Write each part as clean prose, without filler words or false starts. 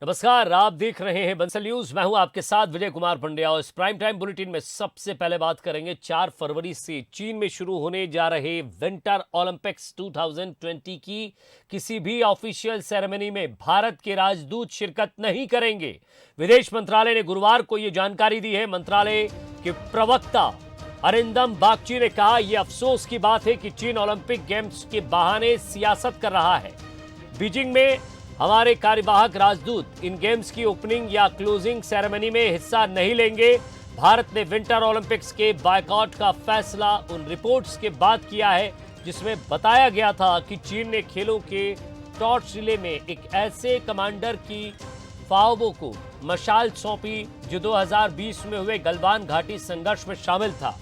नमस्कार, आप देख रहे हैं बंसल न्यूज। मैं हूं आपके साथ विजय कुमार पंड्या और इस प्राइम टाइम बुलेटिन में सबसे पहले बात करेंगे 4 फरवरी से चीन में शुरू होने जा रहे विंटर ओलंपिक्स 2020 की किसी भी ऑफिशियल सेरेमनी में भारत के राजदूत शिरकत नहीं करेंगे। विदेश मंत्रालय ने गुरुवार को यह जानकारी दी है। मंत्रालय के प्रवक्ता अरिंदम बागची ने कहा, यह अफसोस की बात है कि चीन ओलंपिक गेम्स के बहाने सियासत कर रहा है। बीजिंग में हमारे कार्यवाहक राजदूत इन गेम्स की ओपनिंग या क्लोजिंग सेरेमनी में हिस्सा नहीं लेंगे। भारत ने विंटर ओलंपिक्स के बायकॉट का फैसला उन रिपोर्ट्स के बाद किया है जिसमें बताया गया था कि चीन ने खेलों के टॉर्च रिले में एक ऐसे कमांडर की फाओबो को मशाल सौंपी जो 2020 में हुए गलवान घाटी संघर्ष में शामिल था।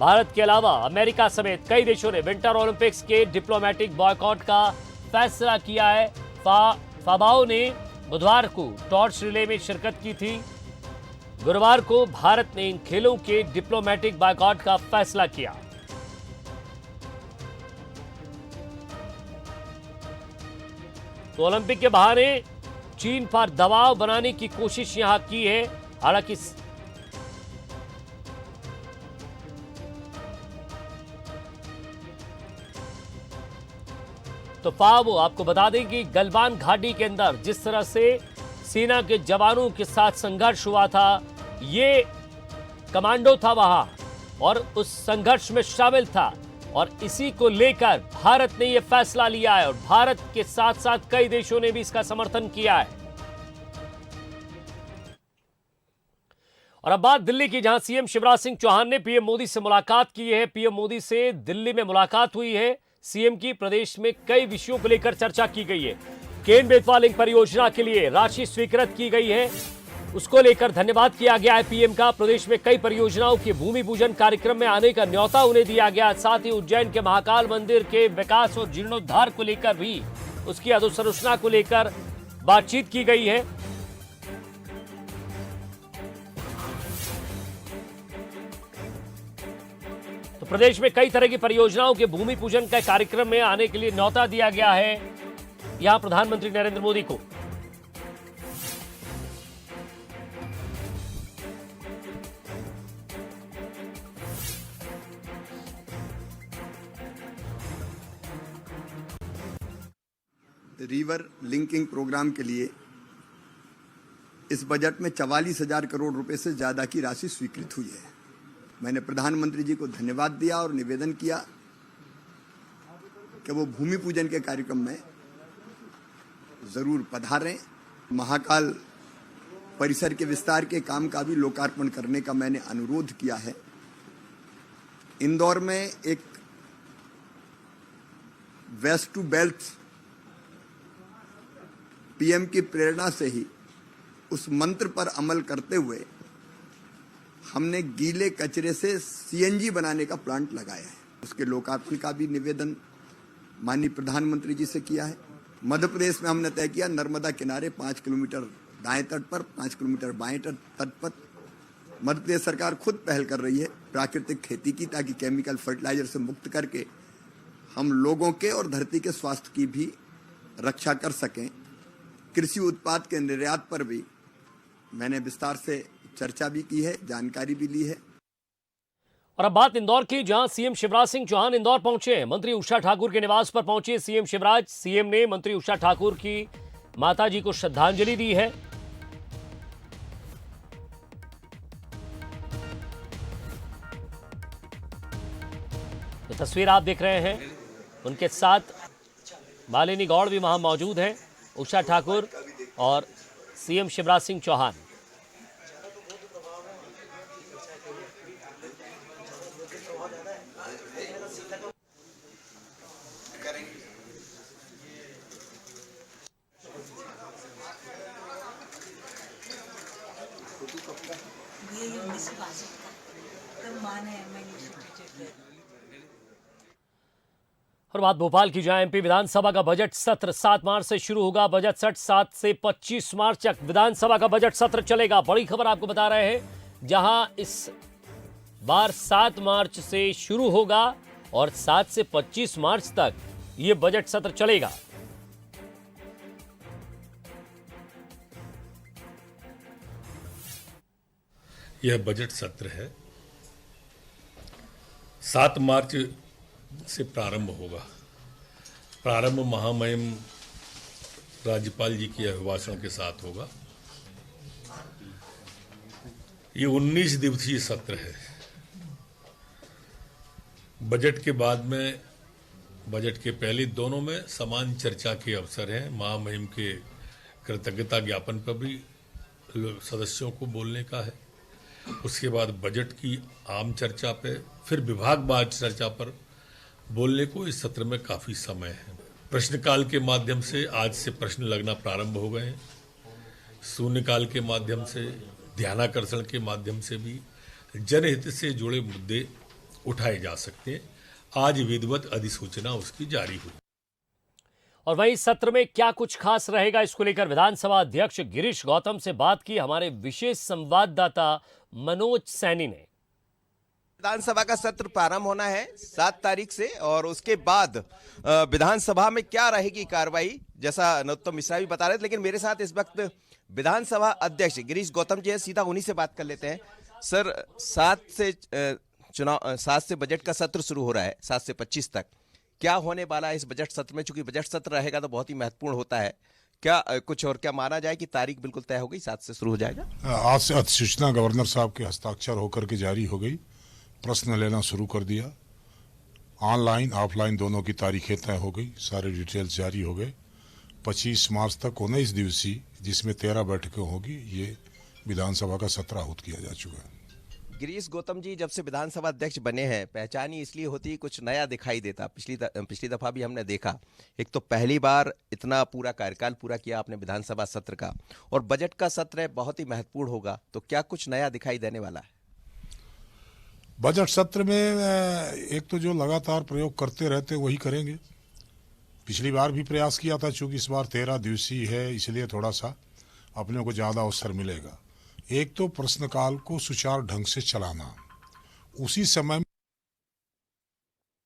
भारत के अलावा अमेरिका समेत कई देशों ने विंटर ओलंपिक्स के डिप्लोमेटिक बॉयकॉट का फैसला किया है। फाबाओ ने बुधवार को टॉर्च रिले में शिरकत की थी। गुरुवार को भारत ने इन खेलों के डिप्लोमेटिक बायकॉट का फैसला किया। तो ओलंपिक के बहाने चीन पर दबाव बनाने की कोशिश यहां की है। हालांकि तो फाओबो आपको बता दें कि गलवान घाटी के अंदर जिस तरह से सेना के जवानों के साथ संघर्ष हुआ था, ये कमांडो था वहां और उस संघर्ष में शामिल था और इसी को लेकर भारत ने यह फैसला लिया है और भारत के साथ साथ कई देशों ने भी इसका समर्थन किया है। और अब बात दिल्ली की, जहां सीएम शिवराज सिंह चौहान ने पीएम मोदी से मुलाकात की है। पीएम मोदी से दिल्ली में मुलाकात हुई है। सीएम की प्रदेश में कई विषयों को लेकर चर्चा की गई है। केन बेतवा लिंक परियोजना के लिए राशि स्वीकृत की गई है, उसको लेकर धन्यवाद किया गया है पीएम का। प्रदेश में कई परियोजनाओं के भूमि पूजन कार्यक्रम में आने का न्योता उन्हें दिया गया। साथ ही उज्जैन के महाकाल मंदिर के विकास और जीर्णोद्धार को लेकर भी, उसकी अधोसंरचना को लेकर बातचीत की गई है। तो प्रदेश में कई तरह की परियोजनाओं के भूमि पूजन का कार्यक्रम में आने के लिए न्योता दिया गया है यहां प्रधानमंत्री नरेंद्र मोदी को। रिवर लिंकिंग प्रोग्राम के लिए इस बजट में 44,000 करोड़ रुपए से ज्यादा की राशि स्वीकृत हुई है। मैंने प्रधानमंत्री जी को धन्यवाद दिया और निवेदन किया कि वो भूमि पूजन के कार्यक्रम में जरूर पधारें। महाकाल परिसर के विस्तार के काम का भी लोकार्पण करने का मैंने अनुरोध किया है। इंदौर में एक वेस्ट टू बेल्ट पीएम की प्रेरणा से ही उस मंत्र पर अमल करते हुए हमने गीले कचरे से सीएनजी बनाने का प्लांट लगाया है। उसके लोकार्पण का भी निवेदन माननीय प्रधानमंत्री जी से किया है। मध्य प्रदेश में हमने तय किया नर्मदा किनारे 5 किलोमीटर दाएं तट पर, 5 किलोमीटर बाएं तट पर मध्य प्रदेश सरकार खुद पहल कर रही है प्राकृतिक खेती की, ताकि केमिकल फर्टिलाइजर से मुक्त करके हम लोगों के और धरती के स्वास्थ्य की भी रक्षा कर सकें। कृषि उत्पाद के निर्यात पर भी मैंने विस्तार से चर्चा भी की है, जानकारी भी ली है। और अब बात इंदौर की, जहां सीएम शिवराज सिंह चौहान इंदौर पहुंचे हैं। मंत्री उषा ठाकुर के निवास पर पहुंचे सीएम शिवराज। सीएम ने मंत्री उषा ठाकुर की माताजी को श्रद्धांजलि दी है। तो तस्वीर आप देख रहे हैं, उनके साथ मालिनी गौड़ भी वहां मौजूद हैं, उषा ठाकुर और सीएम शिवराज सिंह चौहान। और बात भोपाल की जाए, एमपी विधानसभा का बजट सत्र 7 मार्च से शुरू होगा। बजट सत्र 7 से 25 मार्च तक विधानसभा का बजट सत्र चलेगा। बड़ी खबर आपको बता रहे हैं, जहां इस बार 7 मार्च से शुरू होगा और 7 से 25 मार्च तक यह बजट सत्र चलेगा। यह बजट सत्र है 7 मार्च से प्रारंभ होगा। प्रारंभ महामहिम राज्यपाल जी के अभिभाषण के साथ होगा। ये 19 दिवसीय सत्र है। बजट के बाद में, बजट के पहले दोनों में समान चर्चा के अवसर हैं। महामहिम के कृतज्ञता ज्ञापन पर भी सदस्यों को बोलने का है। उसके बाद बजट की आम चर्चा पे, फिर विभागवार चर्चा पर बोलने को इस सत्र में काफी समय है। प्रश्नकाल के माध्यम से आज से प्रश्न लगना प्रारंभ हो गए हैं। शून्यकाल के माध्यम से, ध्यानाकर्षण के माध्यम से भी जनहित से जुड़े मुद्दे उठाए जा सकते हैं। आज विधिवत अधिसूचना उसकी जारी हुई। और वहीं सत्र में क्या कुछ खास रहेगा, इसको लेकर विधानसभा अध्यक्ष गिरीश गौतम से बात की हमारे विशेष संवाददाता मनोज सैनी ने। विधानसभा का सत्र प्रारंभ होना है 7 तारीख से, और उसके बाद विधानसभा में क्या रहेगी कार्रवाई, जैसा नरोत्तम मिश्रा भी बता रहे थे। लेकिन मेरे साथ इस वक्त विधानसभा अध्यक्ष गिरीश गौतम जी है, सीधा उन्हीं से बात कर लेते हैं। सर, 7 से बजट का सत्र शुरू हो रहा है, 7 से 25 तक। क्या होने वाला है इस बजट सत्र में? चूंकि बजट सत्र रहेगा तो बहुत ही महत्वपूर्ण होता है। क्या कुछ और क्या माना जाए कि तारीख बिल्कुल तय हो गई, 7 से शुरू हो जाएगा? आज से अधिसूचना गवर्नर साहब के हस्ताक्षर होकर के जारी हो गई। प्रश्न लेना शुरू कर दिया। ऑनलाइन ऑफलाइन दोनों की तारीखें तय हो गई। सारे डिटेल्स जारी हो गए। 25 मार्च तक 19 दिवसीय, जिसमें 13 बैठकें होगी, ये विधानसभा का सत्र आहूत किया जा चुका है। गिरीश गौतम जी, जब से विधानसभा अध्यक्ष बने हैं, पहचान ही इसलिए होती है कुछ नया दिखाई देता। पिछली दफा भी हमने देखा, एक तो पहली बार इतना पूरा कार्यकाल पूरा किया आपने विधानसभा सत्र का, और बजट का सत्र है, बहुत ही महत्वपूर्ण होगा। तो क्या कुछ नया दिखाई देने वाला है? बजट सत्र में एक तो जो लगातार प्रयोग करते रहते वही करेंगे। पिछली बार भी प्रयास किया था, चूंकि इस बार 13 दिवसीय है, इसलिए थोड़ा सा अपने को ज्यादा अवसर मिलेगा। एक तो प्रश्नकाल को सुचारू ढंग से चलाना, उसी समय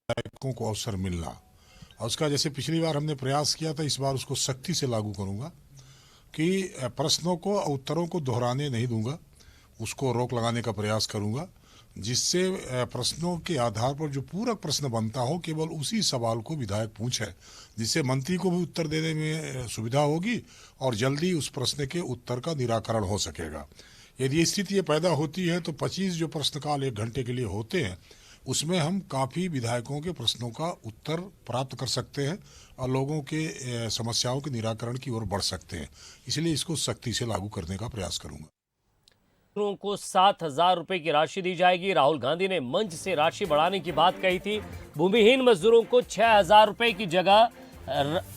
विधायकों को अवसर मिलना, और उसका जैसे पिछली बार हमने प्रयास किया था, इस बार उसको सख्ती से लागू करूंगा कि प्रश्नों को, उत्तरों को दोहराने नहीं दूंगा, उसको रोक लगाने का प्रयास करूंगा, जिससे प्रश्नों के आधार पर जो पूरक प्रश्न बनता हो, केवल उसी सवाल को विधायक पूछे, जिससे मंत्री को भी उत्तर देने में सुविधा होगी और जल्दी उस प्रश्न के उत्तर का निराकरण हो सकेगा। यदि स्थिति ये पैदा होती है तो 25 जो प्रश्नकाल 1 घंटे के लिए होते हैं, उसमें हम काफ़ी विधायकों के प्रश्नों का उत्तर प्राप्त कर सकते हैं और लोगों के समस्याओं के निराकरण की ओर बढ़ सकते हैं। इसलिए इसको सख्ती से लागू करने का प्रयास करूंगा। को 7,000 रुपए की राशि दी जाएगी। राहुल गांधी ने मंच से राशि बढ़ाने की बात कही थी। भूमिहीन मजदूरों को 6,000 रुपए की जगह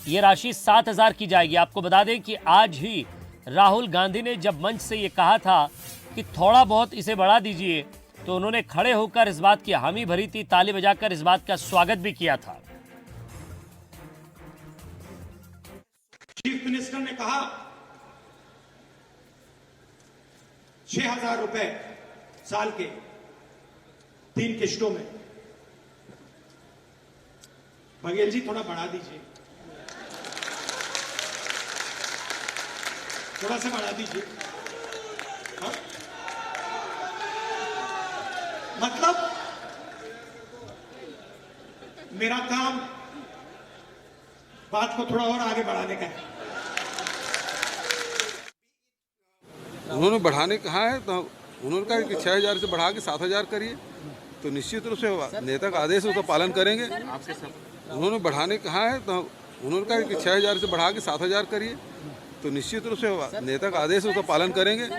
ये राशि 7,000 की जाएगी। आपको बता दें कि आज ही राहुल गांधी ने जब मंच से ये कहा था कि थोड़ा बहुत इसे बढ़ा दीजिए, तो उन्होंने खड़े होकर इस बात की हामी भरी थी, ताली बजाकर इस बात का स्वागत भी किया था। चीफ मिनिस्टर ने कहा 6,000 रुपए साल के 3 किश्तों में। बघेल जी थोड़ा बढ़ा दीजिए, थोड़ा सा बढ़ा दीजिए। हाँ? मतलब मेरा काम बात को थोड़ा और आगे बढ़ाने का है। उन्होंने बढ़ाने कहा है, तो उन्होंने कहा कि 6,000 से बढ़ा के 7,000 करिए, तो निश्चित रूप से नेता का आदेश है, उसका पालन करेंगे। उन्होंने बढ़ाने कहा है, तो उन्होंने कहा कि 6,000 से बढ़ा के 7,000 करिए, तो निश्चित रूप से नेता का आदेश है, उसका पालन करेंगे।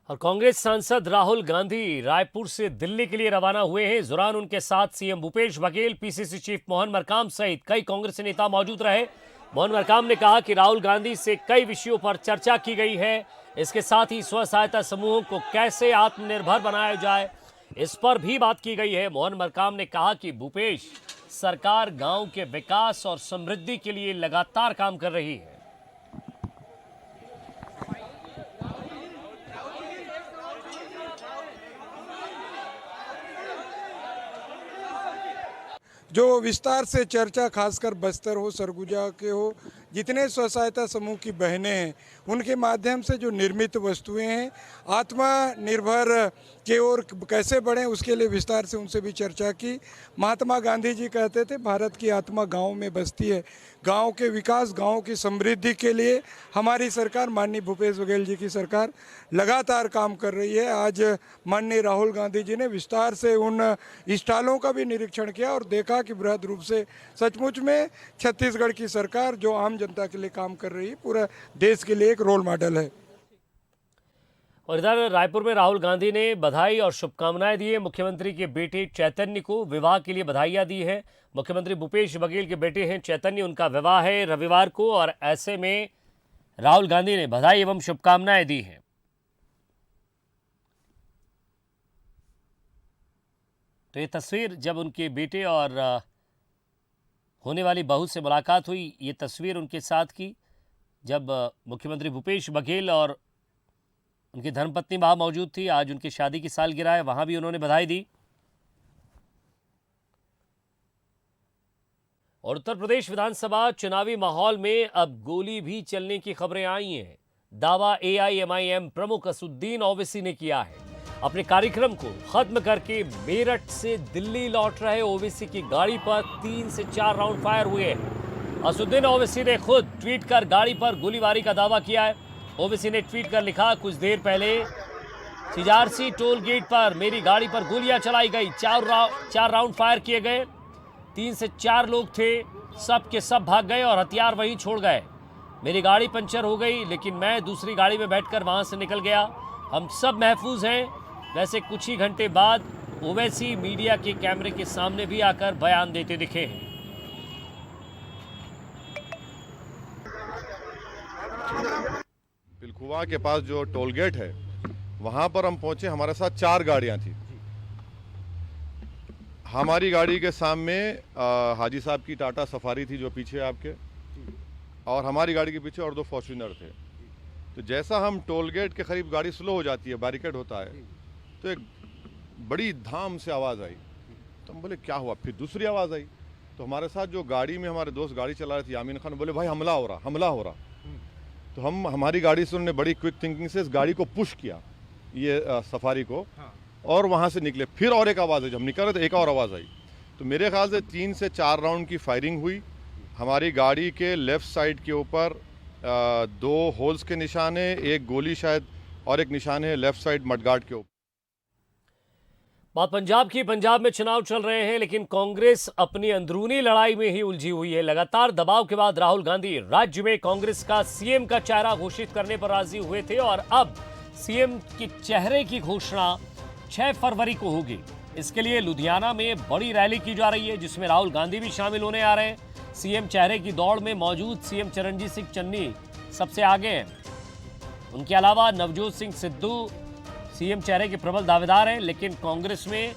और कांग्रेस सांसद राहुल गांधी रायपुर से दिल्ली के लिए रवाना हुए हैं। इस दौरान उनके साथ CM Bhupesh Baghel, PCC chief Mohan Markam सहित कई कांग्रेस नेता मौजूद रहे। मोहन मरकाम ने कहा कि राहुल गांधी से कई विषयों पर चर्चा की गई है। इसके साथ ही स्व सहायता समूहों को कैसे आत्मनिर्भर बनाया जाए, इस पर भी बात की गई है। मोहन मरकाम ने कहा कि भूपेश सरकार गांव के विकास और समृद्धि के लिए लगातार काम कर रही है। जो विस्तार से चर्चा, खासकर बस्तर हो, सरगुजा के हो जितने स्व सहायता समूह की बहनें हैं उनके माध्यम से जो निर्मित वस्तुएं हैं आत्मनिर्भर के ओर कैसे बढ़ें उसके लिए विस्तार से उनसे भी चर्चा की। महात्मा गांधी जी कहते थे भारत की आत्मा गांव में बसती है। गांव के विकास, गांव की समृद्धि के लिए हमारी सरकार, माननीय भूपेश बघेल जी की सरकार लगातार काम कर रही है। आज माननीय राहुल गांधी जी ने विस्तार से उन स्टॉलों का भी निरीक्षण किया और देखा कि बृहद रूप से सचमुच में छत्तीसगढ़ की सरकार जो आम जनता के लिए काम कर रही है, पूरा देश के लिए एक रोल मॉडल है। और इधर रायपुर में राहुल गांधी ने बधाई और शुभकामनाएं दी है। मुख्यमंत्री के बेटे चैतन्य को विवाह के लिए बधाइयां दी है। मुख्यमंत्री भूपेश बघेल के बेटे हैं चैतन्य, उनका विवाह है रविवार को और ऐसे में राहुल गांधी ने बधाई एवं शुभकामनाएं दी हैं। तो ये तस्वीर जब उनके बेटे और होने वाली बहू से मुलाकात हुई, ये तस्वीर उनके साथ की जब मुख्यमंत्री भूपेश बघेल और उनकी धर्मपत्नी वहां मौजूद थी। आज उनकी शादी की सालगिरह है, वहां भी उन्होंने बधाई दी। और उत्तर प्रदेश विधानसभा चुनावी माहौल में अब गोली भी चलने की खबरें आई हैं। दावा एआईएमआईएम प्रमुख असदुद्दीन ओवैसी ने किया है। अपने कार्यक्रम को खत्म करके मेरठ से दिल्ली लौट रहे ओवैसी की गाड़ी पर 3 से 4 राउंड फायर हुए हैं। असदुद्दीन ओवैसी ने खुद ट्वीट कर गाड़ी पर गोलीबारी का दावा किया है। ओवैसी ने ट्वीट कर लिखा, कुछ देर पहले सीजारसी टोल गेट पर मेरी गाड़ी पर गोलियां चलाई गई, 4 राउंड फायर किए गए। 3 से 4 लोग थे, सब के सब भाग गए और हथियार वहीं छोड़ गए। मेरी गाड़ी पंचर हो गई, लेकिन मैं दूसरी गाड़ी में बैठकर वहां से निकल गया। हम सब महफूज हैं। वैसे कुछ ही घंटे बाद ओवैसी मीडिया के कैमरे के सामने भी आकर बयान देते दिखे हैं। पिलखुवा के पास जो टोल गेट है वहां पर हम पहुंचे। हमारे साथ 4 गाड़ियां थी। हमारी गाड़ी के सामने हाजी साहब की टाटा सफारी थी जो पीछे आपके, और हमारी गाड़ी के पीछे और 2 फॉर्च्यूनर थे। तो जैसा हम टोल गेट के करीब गाड़ी स्लो हो जाती है, बैरिकेड होता है, तो एक बड़ी धाम से आवाज़ आई। तो हम बोले क्या हुआ? फिर दूसरी आवाज़ आई। तो हमारे साथ जो गाड़ी में हमारे दोस्त गाड़ी चला रहे थे यामीन खान, बोले भाई हमला हो रहा। तो हमारी गाड़ी से उन्होंने बड़ी क्विक थिंकिंग से इस गाड़ी को पुश किया, ये सफारी को, और वहाँ से निकले। फिर और एक आवाज़ आई, जब हम निकल रहे तो एक और आवाज़ आई। तो मेरे ख्याल से 3 से 4 राउंड की फायरिंग हुई। हमारी गाड़ी के लेफ़्ट साइड के ऊपर 2 होल्स के निशान है, एक गोली शायद, और एक निशान है लेफ़्ट साइड मडगार्ड के ऊपर। बात पंजाब की। पंजाब में चुनाव चल रहे हैं, लेकिन कांग्रेस अपनी अंदरूनी लड़ाई में ही उलझी हुई है। लगातार दबाव के बाद राहुल गांधी राज्य में कांग्रेस का सीएम का चेहरा घोषित करने पर राजी हुए थे और अब सीएम के चेहरे की घोषणा 6 फरवरी को होगी। इसके लिए लुधियाना में बड़ी रैली की जा रही है, जिसमें राहुल गांधी भी शामिल होने आ रहे हैं। सीएम चेहरे की दौड़ में मौजूद सीएम चरणजीत सिंह चन्नी सबसे आगे हैं। उनके अलावा नवजोत सिंह सिद्धू सीएम चेहरे के प्रबल दावेदार हैं, लेकिन कांग्रेस में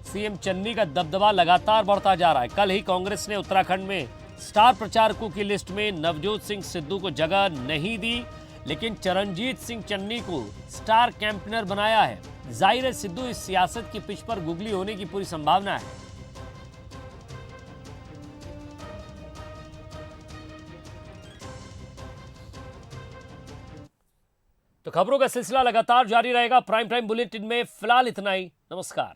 सीएम चन्नी का दबदबा लगातार बढ़ता जा रहा है। कल ही कांग्रेस ने उत्तराखंड में स्टार प्रचारकों की लिस्ट में नवजोत सिंह सिद्धू को जगह नहीं दी, लेकिन चरणजीत सिंह चन्नी को स्टार कैंपेनर बनाया है। जाहिर है सिद्धू इस सियासत की पिच पर गुगली होने की पूरी संभावना है। तो खबरों का सिलसिला लगातार जारी रहेगा। प्राइम टाइम बुलेटिन में फिलहाल इतना ही। नमस्कार।